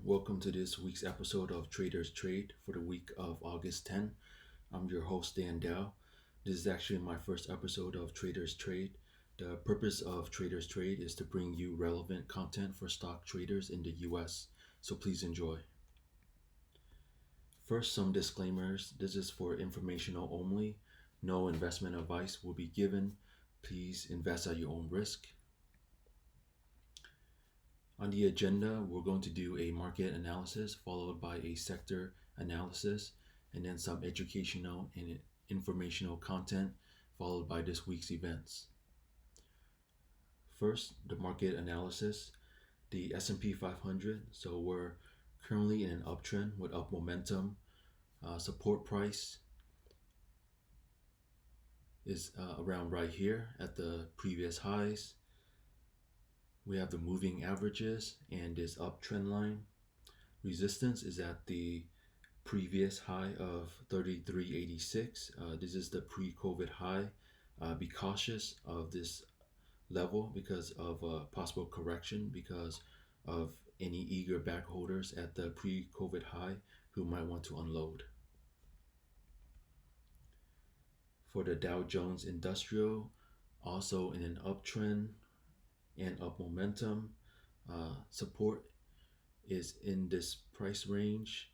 Welcome to this week's episode of Traders Trade for the week of August 10. I'm your host, Dan Dow. This is actually my first episode of Traders Trade. The purpose of Traders Trade is to bring you relevant content for stock traders in the US, so please enjoy. First, some disclaimers. This is for informational only. No investment advice will be given. Please invest at your own risk. On the agenda, we're going to do a market analysis followed by a sector analysis and then some educational and informational content followed by this week's events. First, the market analysis, the S&P 500. So we're currently in an uptrend with up momentum. Support price is around right here at the previous highs. We have the moving averages and this uptrend line. Resistance is at the previous high of 33.86. This is the pre-COVID high. Be cautious of this level because of a possible correction because of any eager back holders at the pre-COVID high who might want to unload. For the Dow Jones Industrial, also in an uptrend and up momentum. Support is in this price range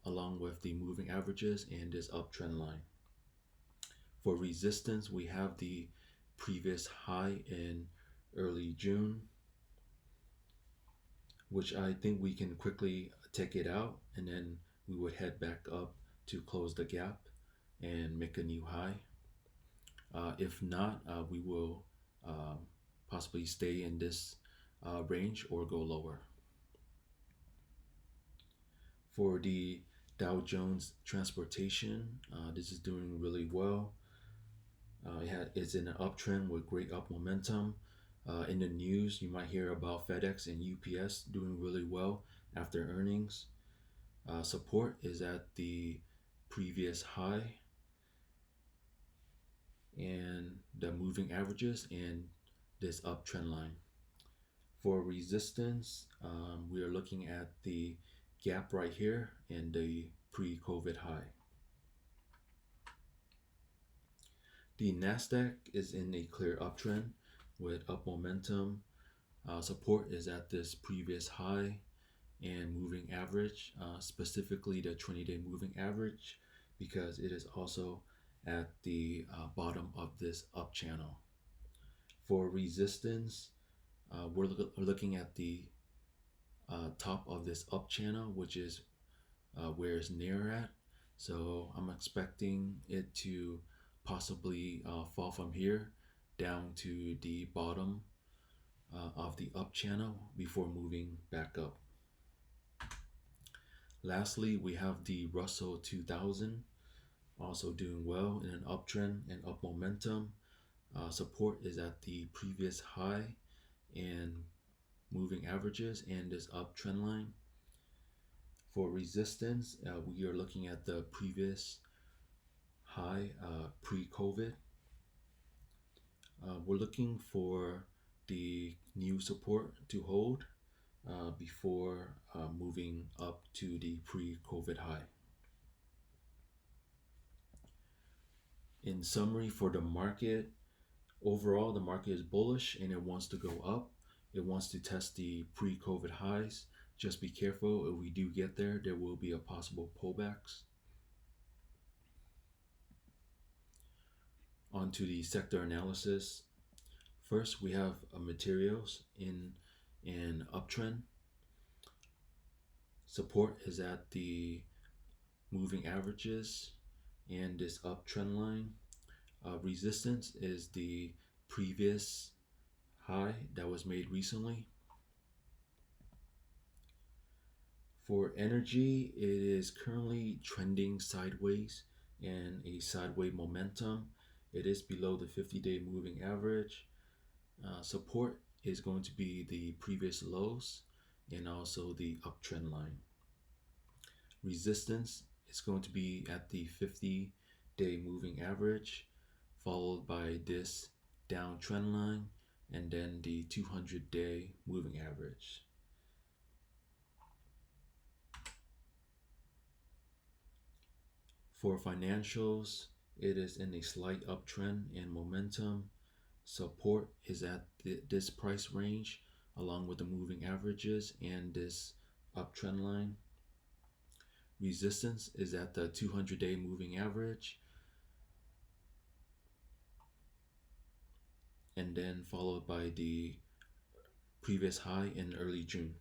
along with the moving averages and this uptrend line. For resistance, we have the previous high in early June, which I think we can quickly take it out and then we would head back up to close the gap and make a new high. If not, we will possibly stay in this range or go lower. For the Dow Jones Transportation, this is doing really well. It's in an uptrend with great up momentum. In the news, you might hear about FedEx and UPS doing really well after earnings. Support is at the previous high and the moving averages and this uptrend line. For resistance, we are looking at the gap right here and the pre-COVID high. The Nasdaq is in a clear uptrend with up momentum. Support is at this previous high and moving average, specifically the 20-day moving average, because it is also at the bottom of this up channel. For resistance, we're looking at the top of this up channel, which is where it's near at. So I'm expecting it to possibly fall from here down to the bottom of the up channel before moving back up. Lastly, we have the Russell 2000 also doing well in an uptrend and up momentum. Support is at the previous high and moving averages and this uptrend line. For resistance, we are looking at the previous high pre-COVID. We're looking for the new support to hold before moving up to the pre-COVID high. In summary, for the market, overall the market is bullish and it wants to go up. It wants to test the pre-COVID highs. Just be careful, if we do get there, there will be a possible pullbacks. On to the sector analysis. First, we have materials in an uptrend. Support is at the moving averages and this uptrend line. Resistance is the previous high that was made recently. For energy, it is currently trending sideways and a sideways momentum. It is below the 50-day moving average. Support is going to be the previous lows and also the uptrend line. Resistance is going to be at the 50-day moving average, followed by this downtrend line and then the 200-day moving average. For financials, it is in a slight uptrend and momentum. Support is at this price range along with the moving averages and this uptrend line. Resistance is at the 200-day moving average, and then followed by the previous high in early June.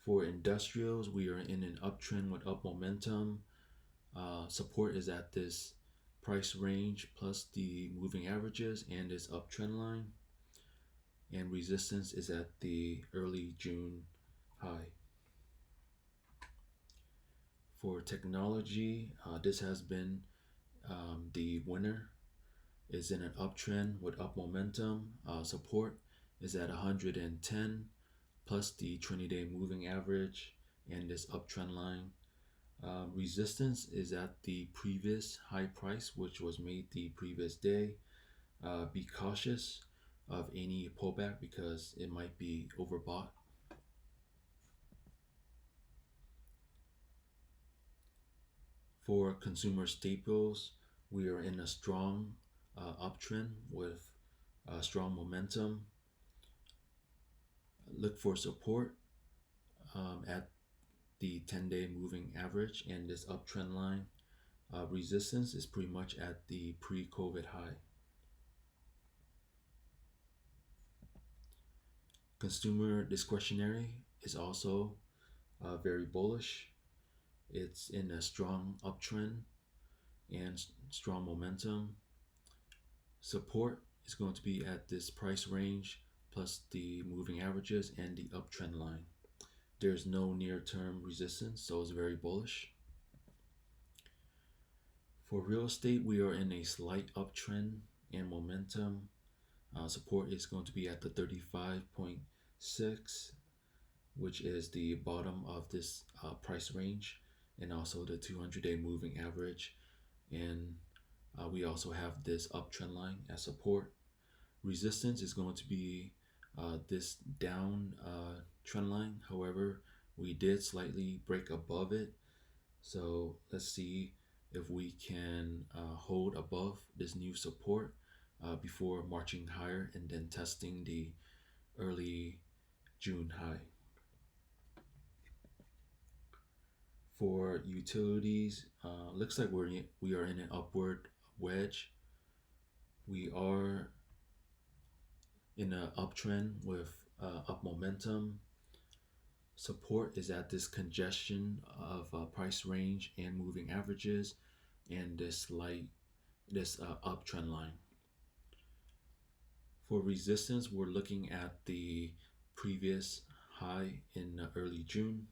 For industrials, we are in an uptrend with up momentum. Support is at this price range plus the moving averages and this uptrend line. And resistance is at the early June high. For technology, this has been the winner. Is in an uptrend with up momentum. Support is at 110 plus the 20-day moving average and this uptrend line. Resistance is at the previous high price, which was made the previous day. Be cautious of any pullback because it might be overbought. For consumer staples, we are in a strong uptrend with strong momentum. Look for support at the 10-day moving average and this uptrend line. Resistance is pretty much at the pre-COVID high. Consumer discretionary is also very bullish. It's in a strong uptrend and strong momentum. Support is going to be at this price range plus the moving averages and the uptrend line. There's no near-term resistance, so it's very bullish. For real estate, we are in a slight uptrend and momentum. Support is going to be at the 35.6, which is the bottom of this price range, and also the 200-day moving average. And we also have this uptrend line as support. Resistance is going to be this down trend line. However, we did slightly break above it. So let's see if we can hold above this new support before marching higher and then testing the early June high. For utilities, looks like we are in an upward wedge. We are in an uptrend with up momentum. Support is at this congestion of price range and moving averages and this uptrend line. For resistance, we're looking at the previous high in early June,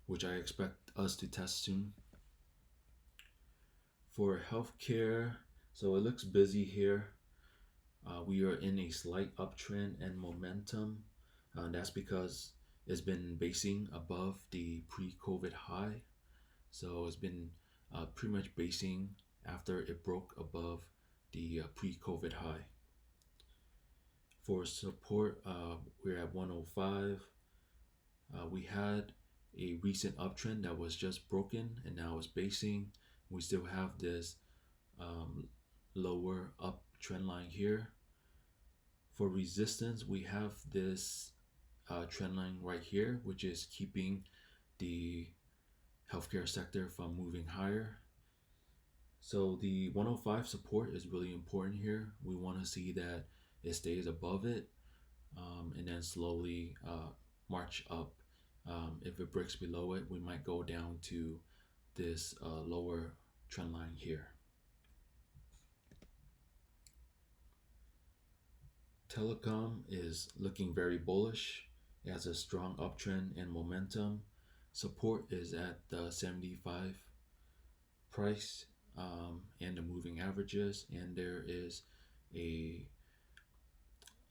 which I expect us to test soon. For healthcare, so it looks busy here. We are in a slight uptrend and momentum. That's because it's been basing above the pre-COVID high. So it's been pretty much basing after it broke above the pre-COVID high. For support, we're at 105. We had a recent uptrend that was just broken and now it's basing. We still have this lower uptrend line here. For resistance, we have this trend line right here, which is keeping the healthcare sector from moving higher. So the 105 support is really important here. We want to see that it stays above it and then slowly march up. If it breaks below it, we might go down to this lower trend line here. Telecom is looking very bullish. It has a strong uptrend and momentum. Support is at the 75 price and the moving averages, and there is a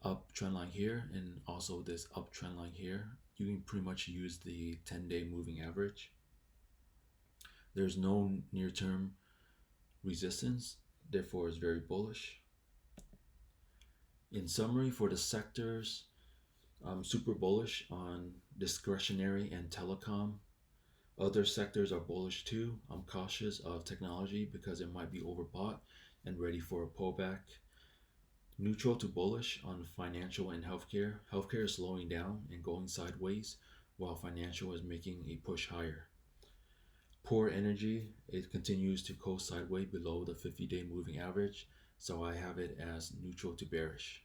uptrend line here and also this uptrend line here. You can pretty much use the 10-day moving average. There's no near-term resistance, therefore it's very bullish. In summary, for the sectors, I'm super bullish on discretionary and telecom. Other sectors are bullish too. I'm cautious of technology because it might be overbought and ready for a pullback. Neutral to bullish on financial and healthcare. Healthcare is slowing down and going sideways, while financial is making a push higher. Poor energy, it continues to coast sideways below the 50-day moving average, so I have it as neutral to bearish.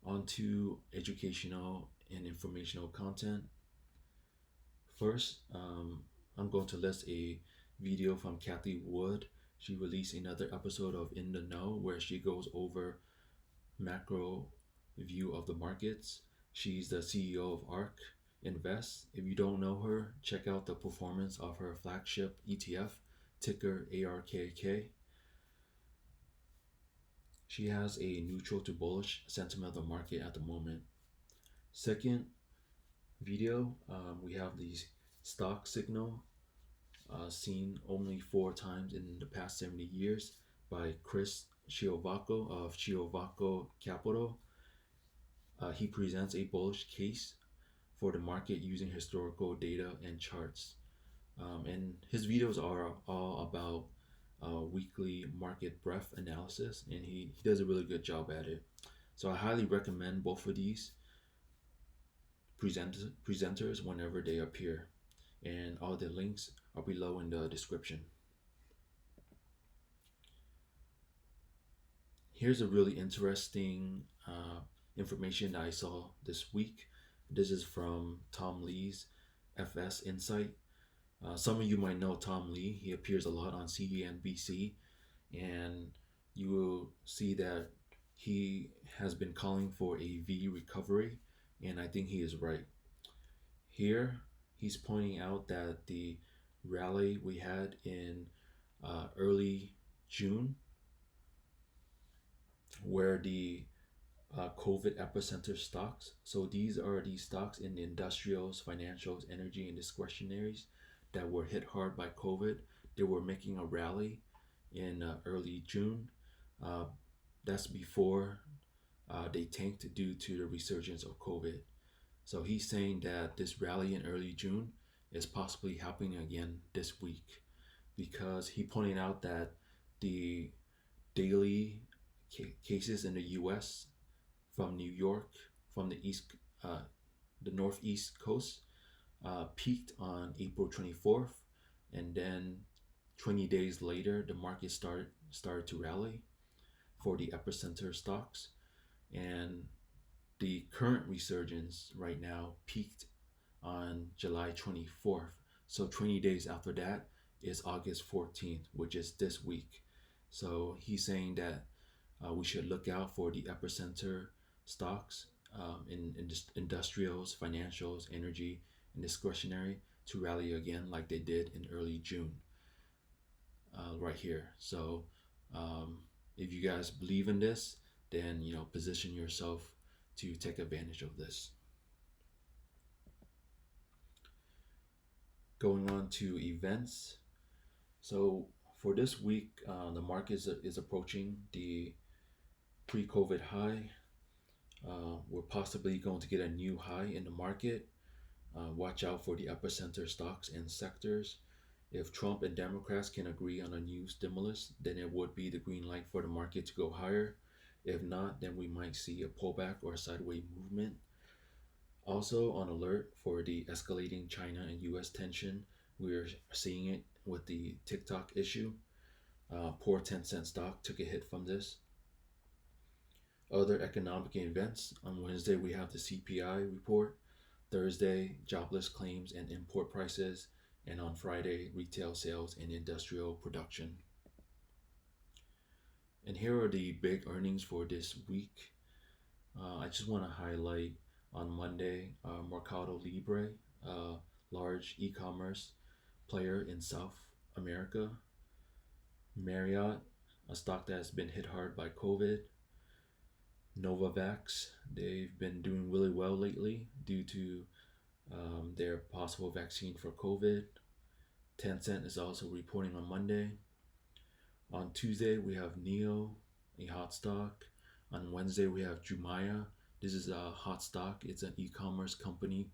On to educational and informational content. First, I'm going to list a video from Kathy Wood. She released another episode of In the Know where she goes over macro view of the markets. She's the CEO of ARK Invest. If you don't know her, check out the performance of her flagship ETF, ticker ARKK. She has a neutral to bullish sentiment of the market at the moment. Second video, we have the stock signal seen only 4 times in the past 70 years by Chris Chiovaco of Chiovaco Capital. He presents a bullish case for the market using historical data and charts. And his videos are all about weekly market breadth analysis, and he does a really good job at it. So I highly recommend both of these presenters whenever they appear, and all the links are below in the description. Here's a really interesting information that I saw this week. This is from Tom Lee's FS Insight. Some of you might know Tom Lee. He appears a lot on CNBC, and you will see that he has been calling for a V recovery, and I think he is right. Here, he's pointing out that the rally we had in early June, where the COVID epicenter stocks. So these are the stocks in the industrials, financials, energy, and discretionaries that were hit hard by COVID. They were making a rally in early June. Uh, that's before they tanked due to the resurgence of COVID. So he's saying that this rally in early June is possibly happening again this week because he pointed out that the daily cases in the U.S. from New York, from the northeast coast, peaked on April 24th, and then 20 days later, the market started to rally for the epicenter stocks, and the current resurgence right now peaked on July 24th. So 20 days after that is August 14th, which is this week. So he's saying that we should look out for the epicenter stocks in industrials, financials, energy, and discretionary to rally again like they did in early June right here. So if you guys believe in this, then position yourself to take advantage of this. Going on to events. So for this week, the market is approaching the pre-COVID high. We're possibly going to get a new high in the market. Watch out for the epicenter stocks and sectors. If Trump and Democrats can agree on a new stimulus, then it would be the green light for the market to go higher. If not, then we might see a pullback or a sideways movement. Also on alert for the escalating China and US tension. We're seeing it with the TikTok issue. Poor Tencent stock took a hit from this. Other economic events. On Wednesday, we have the CPI report. Thursday, jobless claims and import prices. And on Friday, retail sales and industrial production. And here are the big earnings for this week. I just want to highlight on Monday, Mercado Libre, large e-commerce player in South America. Marriott, a stock that has been hit hard by COVID. Novavax, they've been doing really well lately due to their possible vaccine for COVID. Tencent is also reporting on Monday. On Tuesday, we have NEO, a hot stock. On Wednesday, we have Jumaya. This is a hot stock. It's an e-commerce company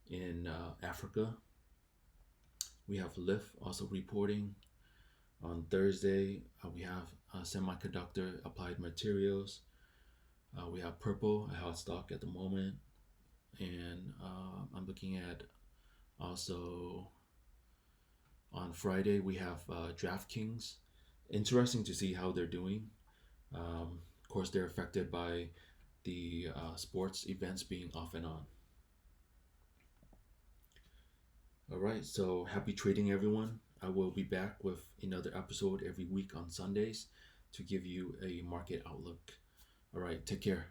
in Africa. We have Lyft also reporting. On Thursday, we have semiconductor applied materials. We have purple, a hot stock at the moment. And I'm looking at also on Friday, we have DraftKings. Interesting to see how they're doing. Of course, they're affected by the sports events being off and on. All right, so happy trading, everyone. I will be back with another episode every week on Sundays to give you a market outlook. All right, take care.